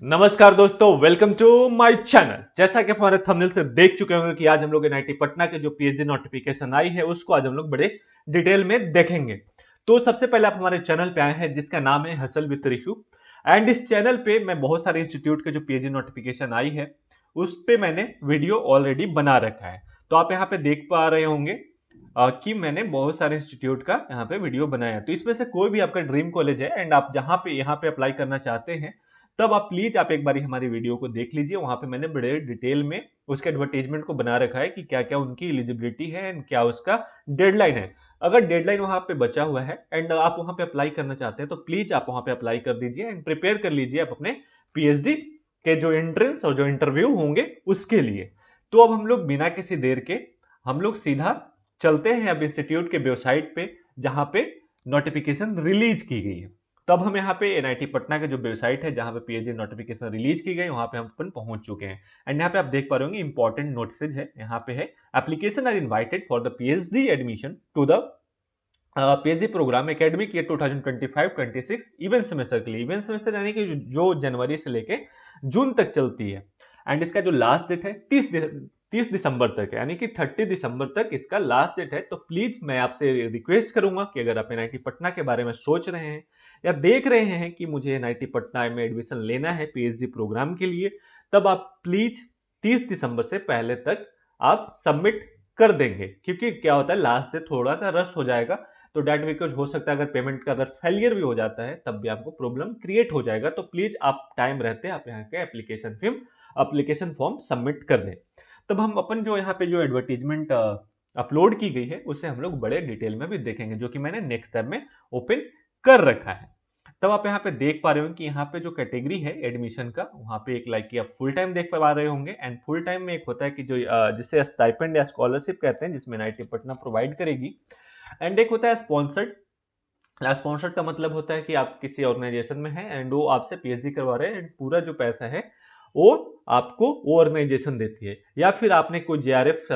नमस्कार दोस्तों, welcome to my channel. जैसा कि आप हमारे थंबनेल से देख चुके होंगे कि आज हम लोग एनआईटी पटना के जो पीएचडी नोटिफिकेशन आई है उसको आज हम लोग बड़े डिटेल में देखेंगे। तो सबसे पहले आप हमारे चैनल पे आए हैं जिसका नाम है हसल विद रिशु। एंड इस चैनल पे मैं बहुत सारे इंस्टीट्यूट के जो पीएचडी नोटिफिकेशन आई है उस पे मैंने वीडियो ऑलरेडी बना रखा है। तो आप यहाँ पे देख पा रहे होंगे कि मैंने बहुत सारे इंस्टीट्यूट का यहाँ पे वीडियो बनाया है। तो इसमें से कोई भी आपका ड्रीम कॉलेज है एंड आप जहाँ पे यहाँ पे अप्लाई करना चाहते हैं, तब आप प्लीज आप एक बार हमारी वीडियो को देख लीजिए। वहां पे मैंने बड़े डिटेल में उसके एडवर्टीजमेंट को बना रखा है कि क्या क्या उनकी एलिजिबिलिटी है एंड क्या उसका डेडलाइन है। अगर डेडलाइन वहां पे बचा हुआ है एंड आप वहां पे अप्लाई करना चाहते हैं तो प्लीज आप वहां पे अप्लाई कर दीजिए एंड प्रिपेयर कर लीजिए आप अपने पीएचडी के जो एंट्रेंस और जो इंटरव्यू होंगे उसके लिए। तो अब हम लोग बिना किसी देर के हम लोग सीधा चलते हैं अब इंस्टीट्यूट के वेबसाइट पे जहां पे नोटिफिकेशन रिलीज की गई है। तब हम यहाँ पे एनआईटी पटना के जो वेबसाइट है जहाँ पे पीएचडी नोटिफिकेशन रिलीज की गई वहां पे हम अपन पहुंच चुके हैं। एंड यहाँ पे आप देख पा रहे होंगे इंपॉर्टेंट नोटिस है, यहाँ पे है application are invited for the PhD admission to the PhD programme academic year 2025-26 even semester के लिए। इवेंट सेमेस्टर यानी कि जो जनवरी से लेके जून तक चलती है। एंड इसका जो लास्ट डेट है 30 दिसंबर तक है, यानी कि 30 दिसंबर तक इसका लास्ट डेट है। तो प्लीज मैं आपसे रिक्वेस्ट करूंगा कि अगर आप एनआईटी पटना के बारे में सोच रहे हैं या देख रहे हैं कि मुझे एनआईटी पटना में एडमिशन लेना है पीएचडी प्रोग्राम के लिए, तब आप प्लीज 30 दिसंबर से पहले तक आप सबमिट कर देंगे। क्योंकि क्या होता है लास्ट से थोड़ा सा रश हो जाएगा, तो डेट बिकॉज हो सकता है अगर पेमेंट का अगर फेलियर भी हो जाता है तब भी आपको प्रॉब्लम क्रिएट हो जाएगा। तो प्लीज आप टाइम रहते आप यहाँ के एप्लीकेशन फॉर्म सबमिट कर दें। तब हम अपन जो यहाँ पे जो एडवर्टीजमेंट अपलोड की गई है उसे हम लोग बड़े डिटेल में भी देखेंगे, जो कि मैंने नेक्स्ट टैब में ओपन कर रखा है। तब आप यहाँ पे देख पा रहे हो कि यहाँ पे जो कैटेगरी है एडमिशन का, वहाँ पे एक लाइक कि आप फुल टाइम देख पा रहे होंगे। एंड फुल टाइम में एक होता है कि जो जिसे स्टाइपेंड या स्कॉलरशिप कहते हैं, जिसमें एनआईटी पटना प्रोवाइड करेगी। एंड एक होता है स्पॉन्सर्ड। स्पॉन्सर्ड का मतलब होता है कि आप किसी ऑर्गेनाइजेशन में हैं एंड वो आपसे पीएचडी करवा रहे हैं एंड पूरा जो पैसा है वो आपको वो ऑर्गेनाइजेशन देती है। या फिर आपने कोई जेआरएफ,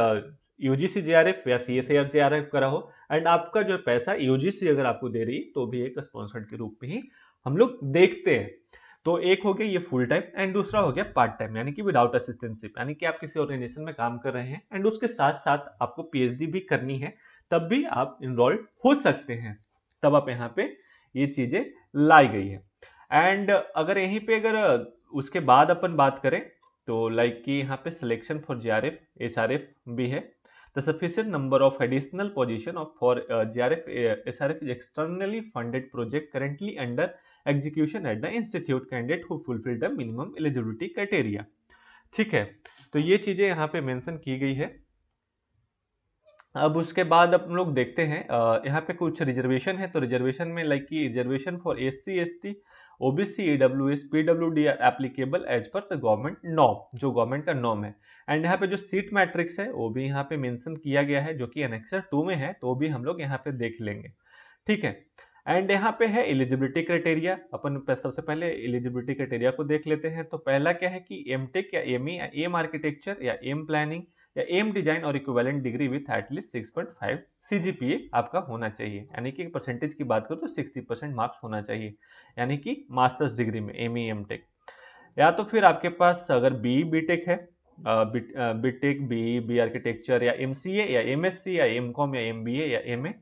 यूजीसी जेआरएफ या सीएसआईआर जेआरएफ करा हो एंड आपका जो पैसा यूजीसी अगर आपको दे रही तो भी एक स्पॉन्सर्ड के रूप में ही हम लोग देखते हैं। तो एक हो गया ये फुल टाइम एंड दूसरा हो गया पार्ट टाइम, यानी कि विदाउट असिस्टेंटशिप, यानी कि आप किसी ऑर्गेनाइजेशन में काम कर रहे हैं एंड उसके साथ साथ आपको पीएचडी भी करनी है, तब भी आप इनरोल्ड हो सकते हैं। तब आप यहाँ पे ये चीजें लाई गई है। एंड अगर यहीं पे अगर उसके बाद अपन बात करें तो लाइक कि यहाँ पे सिलेक्शन फॉर जेआरएफ एसआरएफ भी है। The sufficient number of additional position of for JRF SRF is externally funded project currently under execution at the institute candidate who fulfil the minimum eligibility criteria. ठीक है, तो ये चीजें यहाँ पे mention की गई है। अब उसके बाद हम लोग देखते हैं यहाँ पे कुछ रिजर्वेशन है। तो रिजर्वेशन में लाइक कि reservation for SC ST OBC EWS PWD applicable as per the government norm, जो गवर्नमेंट का नॉर्म है। एंड यहाँ पे जो सीट मैट्रिक्स है वो भी यहाँ पे मेंशन किया गया है, जो कि एनेक्सर 2 में है, तो भी हम लोग यहाँ पे देख लेंगे। ठीक है। एंड यहाँ पे है एलिजिबिलिटी क्राइटेरिया। अपन सबसे पहले एलिजिबिलिटी क्राइटेरिया को देख लेते हैं। तो पहला क्या है कि एम टेक या एम या एम आर्किटेक्चर या एम प्लानिंग या एम डिजाइन और equivalent degree with at least 6.5 CGPA आपका होना चाहिए। यानी कि परसेंटेज की बात करूँ तो 60% मार्क्स होना चाहिए, यानी कि मास्टर्स डिग्री में एम एम टेक। या तो फिर आपके पास अगर बी बी टेक है, बीटेक बी आर्किटेक्चर या एमसीए या एमएससी या एम कॉम या एमबीए या एमए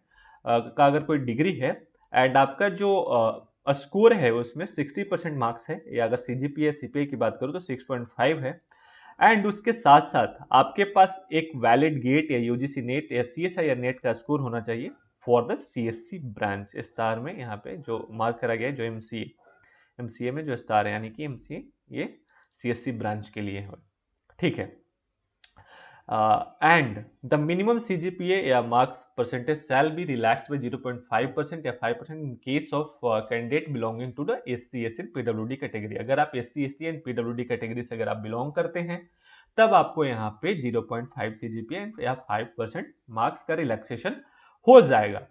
का अगर कोई डिग्री है एंड आपका जो स्कोर है उसमें 60% मार्क्स है, या अगर सीजीपीए सीपीए की बात करूँ तो 6.5 है। एंड उसके साथ साथ आपके पास एक वैलिड गेट या यूजीसी नेट या सीएसआई या नेट का स्कोर होना चाहिए for the CSC branch. Star में यहाँ पे जो मार्क करा गया है जो एमसीए में जो स्टार है, यानी कि एमसीए ये सीएससी ब्रांच के लिए है। ठीक है। एंड द मिनिमम सीजीपीए या marks percentage shall be relax by 0.5% या 5% in case of candidate belonging to the SC ST and PWD category. अगर आप SC ST and PWD category से अगर आप बिलोंग करते हैं तब आपको यहाँ पे 0.5 सीजीपीए या 5% मार्क्स का रिलैक्सेशन हो जाएगा।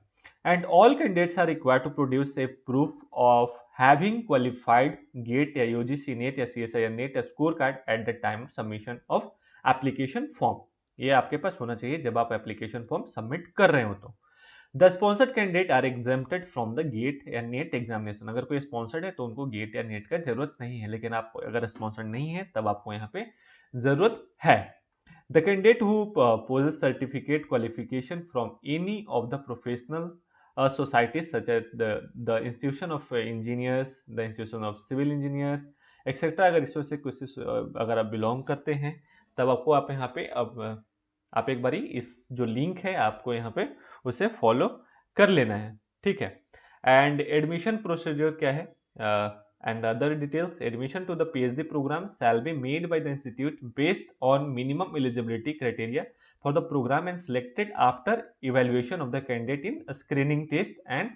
And all candidates are required to produce a proof of having qualified GATE या यूजीसी नेट या सीएसआई या नेट या score card at the time submission of application form. ये आपके पास होना चाहिए जब आप एप्लीकेशन फॉर्म सबमिट कर रहे हो। The sponsored candidate are exempted from the GATE या नेट एग्जामिनेशन। अगर कोई स्पॉन्सर्ड है तो उनको गेट या नेट का जरूरत नहीं है, लेकिन आप अगर स्पॉन्सर्ड नहीं है तब आपको यहाँ पे जरूरत है। The candidate who possess certificate qualification from any of the professional societies such as the institution of engineers, the institution of civil engineer etcetera, अगर इसमें से कुछ अगर आप बिलोंग करते हैं तब आपको आप यहाँ पे अब आप एक बारी इस जो लिंक है आपको यहाँ पे उसे फॉलो कर लेना है, ठीक है। एंड एडमिशन प्रोसीजर क्या है and other details, admission to the PhD program shall be made by the institute based on minimum eligibility criteria for the program and selected after evaluation of the candidate in a screening test and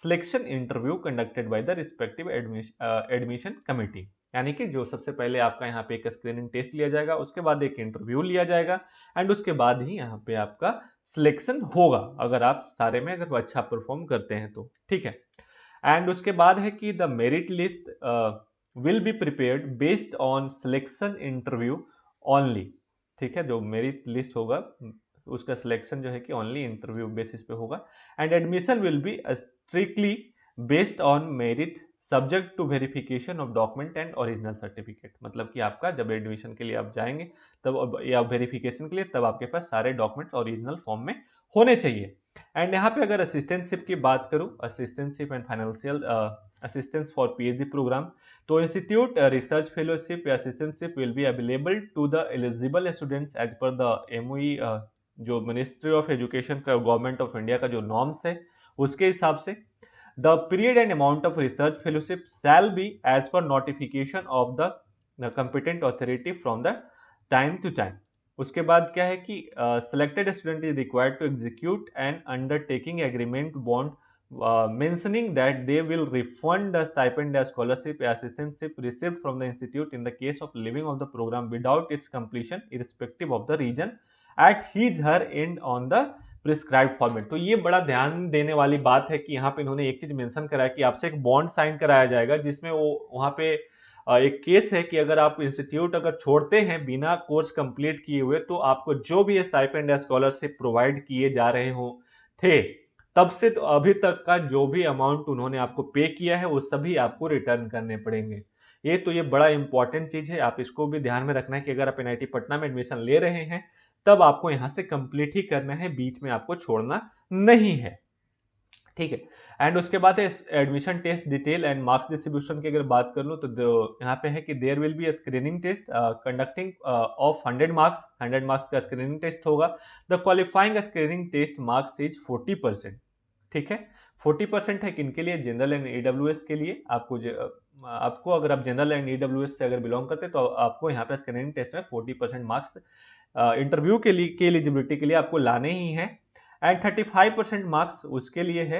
selection interview conducted by the respective admission committee। यानी कि जो सबसे पहले आपका यहाँ पे एक screening test लिया जाएगा, उसके बाद एक इंटरव्यू लिया जाएगा एंड उसके बाद ही यहाँ पे आपका सिलेक्शन होगा, अगर आप सारे में अगर अच्छा परफॉर्म करते हैं तो, ठीक है। एंड उसके बाद है कि the merit list will be prepared based on selection interview only, ठीक है। जो मेरिट लिस्ट होगा उसका सिलेक्शन जो है कि ओनली इंटरव्यू बेसिस पे होगा। And admission will be strictly based on merit subject to verification of document and original certificate. मतलब कि आपका जब एडमिशन के लिए आप जाएंगे तब या वेरिफिकेशन के लिए तब आपके पास सारे डॉक्यूमेंट्स ओरिजिनल फॉर्म में होने चाहिए। एंड यहाँ पे अगर असिस्टेंटशिप की बात करूँ, assistantship and financial assistance for PhD program, तो इंस्टीट्यूट रिसर्च फेलोशिप या assistantship will be available to the eligible students as per the MOE, जो मिनिस्ट्री ऑफ एजुकेशन का गवर्नमेंट ऑफ इंडिया का जो नॉर्म्स है उसके हिसाब से। The period and amount of research fellowship shall be as per notification of the competent authority from the time to time. उसके बाद क्या है कि selected student is required to execute an undertaking agreement bond mentioning that they will refund the stipend as scholarship or assistantship received from the institute in the case of leaving of the program without its completion irrespective of the region at his her end on the prescribe format. तो ये बड़ा ध्यान देने वाली बात है कि यहाँ पे इन्होंने एक चीज मेंशन करा है कि आपसे एक बॉन्ड साइन कराया जाएगा जिसमें वो वहाँ पे एक केस है कि अगर आप इंस्टीट्यूट अगर छोड़ते हैं बिना कोर्स कंप्लीट किए हुए तो आपको जो भी स्टाइपेंड या स्कॉलरशिप प्रोवाइड किए जा रहे हो थे तब से तो अभी तक का जो भी अमाउंट उन्होंने आपको पे किया है वो सभी आपको रिटर्न करने पड़ेंगे। ये बड़ा इंपॉर्टेंट चीज है, आप इसको भी ध्यान में रखना है कि अगर आप एनआईटी पटना में एडमिशन ले रहे हैं तब आपको यहां से कंप्लीट ही करना है, बीच में आपको छोड़ना नहीं है, ठीक है। एंड उसके बाद है admission test detail and marks distribution की अगर बात कर लूँ तो यहाँ पे है कि there will be screening test conducting of 100 marks का स्क्रीनिंग टेस्ट होगा। The qualifying screening test marks is 40%, ठीक है। 40% है किनके लिए, जनरल एंड ईडब्ल्यूएस के लिए। आपको अगर आप जनरल एंड ईडब्ल्यूएस से अगर बिलोंग करते हैं तो आपको यहाँ पे स्क्रीनिंग टेस्ट में 40% मार्क्स इंटरव्यू के लिए के एलिजिबिलिटी के लिए आपको लाने ही हैं। एंड 35% मार्क्स उसके लिए है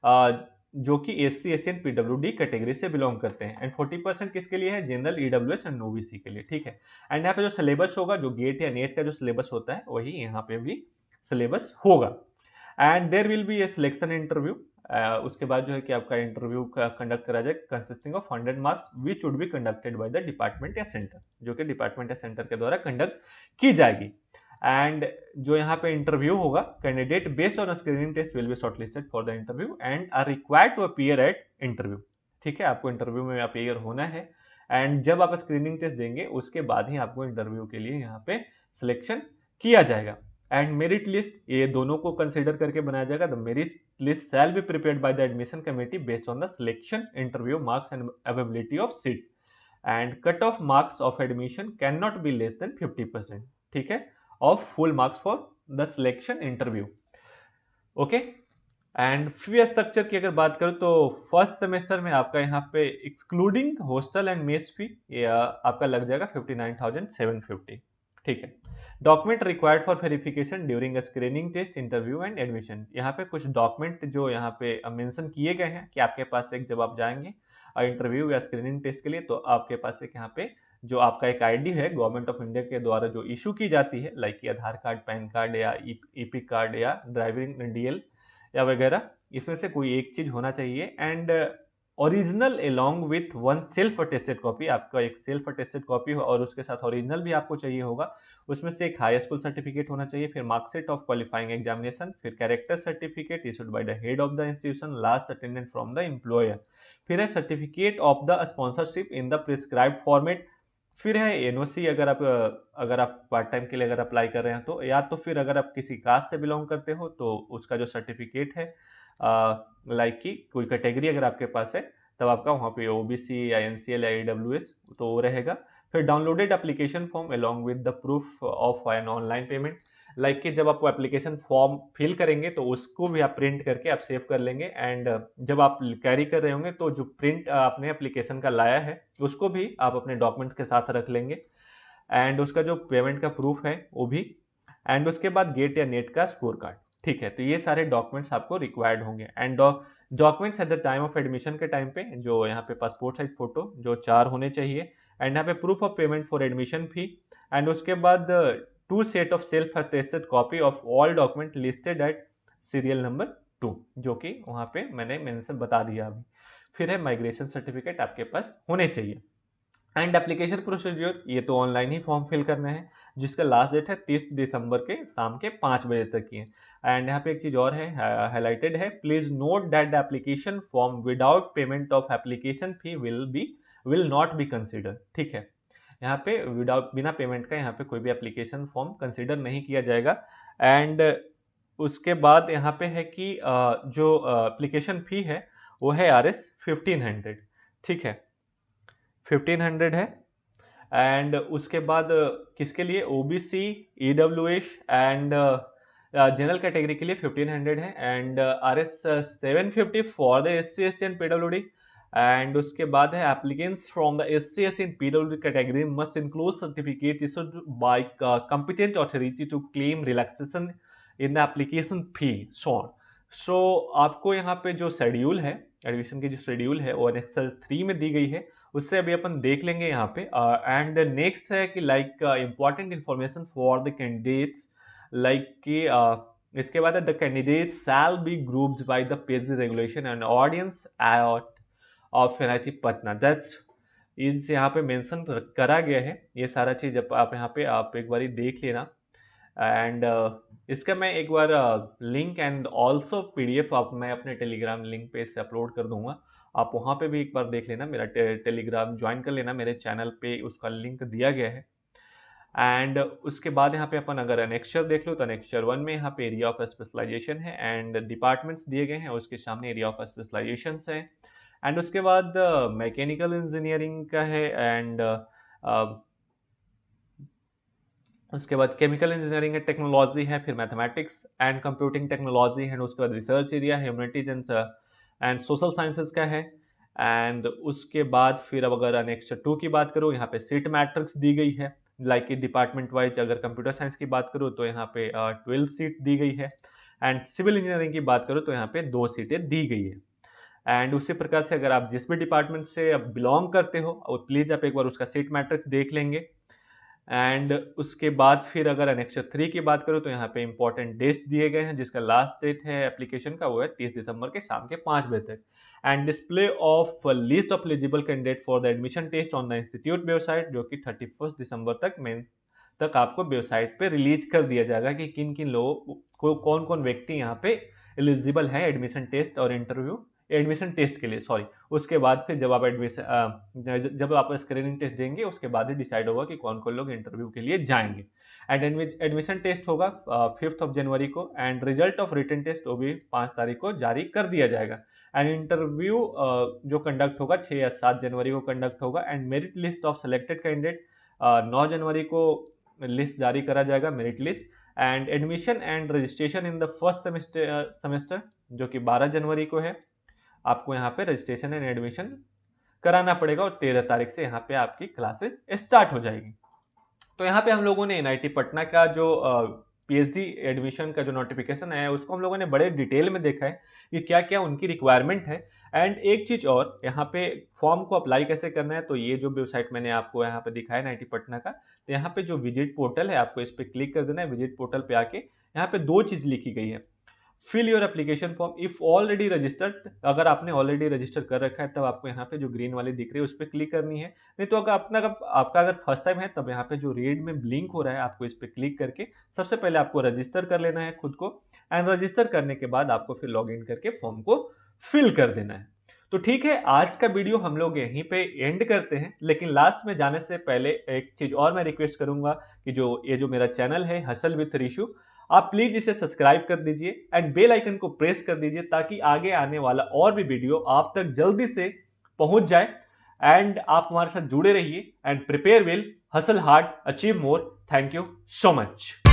जो कि SC ST and PWD category से बिलोंग करते हैं। एंड 40% किसके लिए है, जनरल ईडब्ल्यूएस एंड ओबीसी के लिए, ठीक है। एंड यहाँ पे जो सिलेबस होगा, जो गेट या नेट का जो सिलेबस होता है वही यहाँ पे भी सिलेबस होगा। And there will be a selection interview, उसके बाद जो है कि आपका इंटरव्यू कंडक्ट करा जाए consisting of 100 marks which would be conducted by the department या सेंटर, जो कि डिपार्टमेंट या सेंटर के द्वारा कंडक्ट की जाएगी। एंड जो यहाँ पे इंटरव्यू होगा, candidate based on screening test will be shortlisted for the interview and are required to appear at interview, ठीक है। आपको इंटरव्यू में अपीयर होना है एंड जब आप स्क्रीनिंग टेस्ट देंगे उसके बाद ही आपको इंटरव्यू के लिए यहाँ पे सिलेक्शन किया जाएगा। एंड मेरिट लिस्ट, ये दोनों को कंसिडर करके बनाया जाएगा। The merit list shall be prepared by the admission committee based on the selection interview marks and availability of seat and cut off marks of admission can not be less than 50%, ठीक है, of full marks for the selection interview, okay. And fee structure की अगर बात करूं तो first semester में आपका यहाँ पे excluding hostel and mess fee आपका लग जाएगा 59,750, ठीक है। Document required for verification during screening test interview and admission, यहाँ पे कुछ डॉक्यूमेंट जो यहाँ पे मेंशन किए गए हैं कि आपके पास एक जब आप जाएंगे इंटरव्यू या स्क्रीनिंग टेस्ट के लिए तो आपके पास एक यहाँ पे जो आपका एक आईडी है गवर्नमेंट ऑफ इंडिया के द्वारा जो इशू की जाती है, लाइक कि आधार कार्ड, पैन कार्ड या ईपिक कार्ड या ड्राइविंग डीएल या वगैरह, इसमें से कोई एक चीज होना चाहिए। And original along with one self attested copy, आपका एक सेल्फ अटेस्टेड कॉपी हो और उसके साथ ओरिजिनल भी आपको चाहिए होगा। उसमें से एक हाई स्कूल सर्टिफिकेट होना चाहिए, फिर मार्कशीट ऑफ क्वालिफाइंग एग्जामिनेशन, फिर character certificate issued by the head of the institution, last attendant from the employer, फिर है certificate of the sponsorship in the prescribed format, फिर है एनओसी अगर आप पार्ट टाइम के लिए अगर अप्लाई कर रहे हैं तो, या तो फिर अगर आप किसी कास्ट से बिलोंग करते हो तो उसका जो सर्टिफिकेट है लाइक कि कोई कैटेगरी अगर आपके पास है तब आपका वहाँ पे ओबीसी या एनसीएल या ईडब्ल्यूएस तो वो रहेगा। फिर downloaded application form along with the proof of an online payment, like कि जब आप एप्लीकेशन फॉर्म फिल करेंगे तो उसको भी आप प्रिंट करके आप सेव कर लेंगे, एंड जब आप कैरी कर रहे होंगे तो जो प्रिंट आपने एप्लीकेशन का लाया है उसको भी आप अपने डॉक्यूमेंट्स के साथ रख लेंगे, एंड उसका जो पेमेंट का प्रूफ है वो भी, एंड उसके बाद गेट या नेट का स्कोर कार्ड। ठीक है, तो ये सारे डॉक्यूमेंट्स आपको रिक्वायर्ड होंगे। And documents eight the time of admission के टाइम पे जो यहाँ पे पासपोर्ट साइज फोटो जो 4 होने चाहिए, एंड यहाँ पे proof of payment for admission fee, and उसके बाद 2 set of self attested copy of all document listed at serial number 2, जो कि वहाँ पे मैंने मेंशन बता दिया अभी। फिर है माइग्रेशन सर्टिफिकेट आपके पास होने चाहिए। एंड एप्लीकेशन प्रोसीजर, ये तो ऑनलाइन ही फॉर्म फिल करना है, जिसका लास्ट डेट है 30 दिसंबर के शाम के 5 बजे तक की है। एंड यहाँ पे एक चीज़ और है हाईलाइटेड है, please note that the application form without payment of application fee will not be consider. ठीक है, यहाँ पे विदाउट बिना पेमेंट का यहाँ पे कोई भी एप्लीकेशन फॉर्म कंसिडर नहीं किया जाएगा। एंड उसके बाद यहाँ पे है कि जो एप्लीकेशन फी है वो है RS 1500। ठीक है, 1500 है। एंड उसके बाद किसके लिए, OBC, EWS and general category के लिए 1500 है, and RS 750 for the SC/ST and PWD। And उसके बाद है applicants from the SC/ST and PWD category must include certificate issued by competent authority to claim relaxation in the application fee shown. So आपको यहाँ पे जो schedule है, admission की जो शेड्यूल है वो एनेक्सर 3 में दी गई है, उससे अभी अपन देख लेंगे यहाँ पे। एंड नेक्स्ट है कि like important information for the candidates, like कि इसके बाद है the candidates shall be grouped by the page regulation and audience of NIT Patna, that's is यहाँ पे मेंशन करा गया है। ये सारा चीज आप यहाँ पे आप एक बार देख लेना। एंड इसका मैं एक बार लिंक एंड ऑल्सो PDF आप मैं अपने टेलीग्राम लिंक पे इसे अपलोड कर दूंगा, आप वहाँ पे भी एक बार देख लेना, मेरा टेलीग्राम ज्वाइन कर लेना, मेरे चैनल पे उसका लिंक दिया गया है। एंड उसके बाद यहाँ पे अपन अगर अनेक्चर देख लो तो अनेक्चर 1 में यहाँ पे एरिया ऑफ स्पेशलाइजेशन है एंड डिपार्टमेंट्स दिए गए हैं, उसके सामने एरिया ऑफ स्पेशलाइजेशन है। एंड उसके बाद मैकेनिकल इंजीनियरिंग का है, एंड उसके बाद केमिकल इंजीनियरिंग है, टेक्नोलॉजी है, फिर मैथमेटिक्स एंड कंप्यूटिंग टेक्नोलॉजी है, उसके बाद रिसर्च एरिया है, ह्यूमैनिटीज एंड सोशल साइंसेज का है। एंड उसके बाद फिर अब अगर अनेक्चर 2 की बात करूँ, यहाँ पे सीट मैट्रिक्स दी गई है, लाइक डिपार्टमेंट वाइज अगर कंप्यूटर साइंस की बात करूँ तो यहाँ पे 12 सीट दी गई है, एंड सिविल इंजीनियरिंग की बात करूँ तो यहाँ पे 2 सीटें दी गई है। एंड उसी प्रकार से अगर आप जिस भी डिपार्टमेंट से बिलोंग करते हो प्लीज़ आप एक बार उसका सीट मैट्रिक्स देख लेंगे। एंड उसके बाद फिर अगर एनेक्चर 3 की बात करूँ तो यहाँ पे इंपॉर्टेंट डेट दिए गए हैं, जिसका लास्ट डेट है एप्लीकेशन का वो है 30 दिसंबर के शाम के 5 बजे तक। And display of list of eligible candidate for the admission test on the institute website, जो कि 31 दिसंबर तक आपको वेबसाइट पे रिलीज कर दिया जाएगा कि किन किन लोगों को कौन कौन व्यक्ति यहाँ पे एलिजिबल है एडमिशन टेस्ट और इंटरव्यू, एडमिशन टेस्ट के लिए सॉरी। उसके बाद फिर जब आप स्क्रीनिंग टेस्ट देंगे उसके बाद ही डिसाइड होगा कि कौन कौन लोग इंटरव्यू के लिए जाएंगे। एंड एडमिशन टेस्ट होगा 5 जनवरी को, and result of written test वो भी 5 तारीख को जारी कर दिया जाएगा। एंड इंटरव्यू जो कंडक्ट होगा 6 या 7 जनवरी को कंडक्ट होगा। And merit list of selected candidate 9 जनवरी को लिस्ट जारी करा जाएगा, merit list. And admission and registration in the first semester जो कि 12 जनवरी को है, आपको यहाँ पे रजिस्ट्रेशन एंड एडमिशन कराना पड़ेगा और 13 तारीख से यहाँ पे आपकी क्लासेस स्टार्ट हो जाएगी। तो यहाँ पे हम लोगों ने एनआईटी पटना का जो पीएचडी एडमिशन का जो नोटिफिकेशन है उसको हम लोगों ने बड़े डिटेल में देखा है कि क्या क्या उनकी रिक्वायरमेंट है। एंड एक चीज और, यहाँ पे फॉर्म को अप्लाई कैसे करना है, तो ये जो वेबसाइट मैंने आपको यहाँ पे दिखाया एनआईटी पटना का, तो यहाँ पे जो विजिट पोर्टल है आपको इस पर क्लिक कर देना है। विजिट पोर्टल पे आके यहाँ पे 2 चीज लिखी गई है, fill your application form if already registered. अगर आपने ऑलरेडी रजिस्टर कर रखा है तब आपको यहाँ पे जो ग्रीन वाली दिख रही है उस पर क्लिक करनी है। नहीं तो अगर आपका अगर फर्स्ट टाइम है तब यहाँ पे जो रेड में ब्लिंक हो रहा है आपको इस पर क्लिक करके सबसे पहले आपको रजिस्टर कर लेना है खुद को। एंड रजिस्टर करने के बाद आपको फिर लॉग इन करके फॉर्म को फिल कर देना है। तो ठीक है, आज का वीडियो हम लोग यहीं पे एंड करते हैं, लेकिन लास्ट में जाने से पहले एक चीज और मैं रिक्वेस्ट करूंगा कि जो मेरा चैनल है हसल विथ ऋषु, आप प्लीज इसे सब्सक्राइब कर दीजिए एंड बेल आइकन को प्रेस कर दीजिए ताकि आगे आने वाला और भी वीडियो आप तक जल्दी से पहुंच जाए। एंड आप हमारे साथ जुड़े रहिए and prepare well, hustle hard, achieve more. Thank you so much.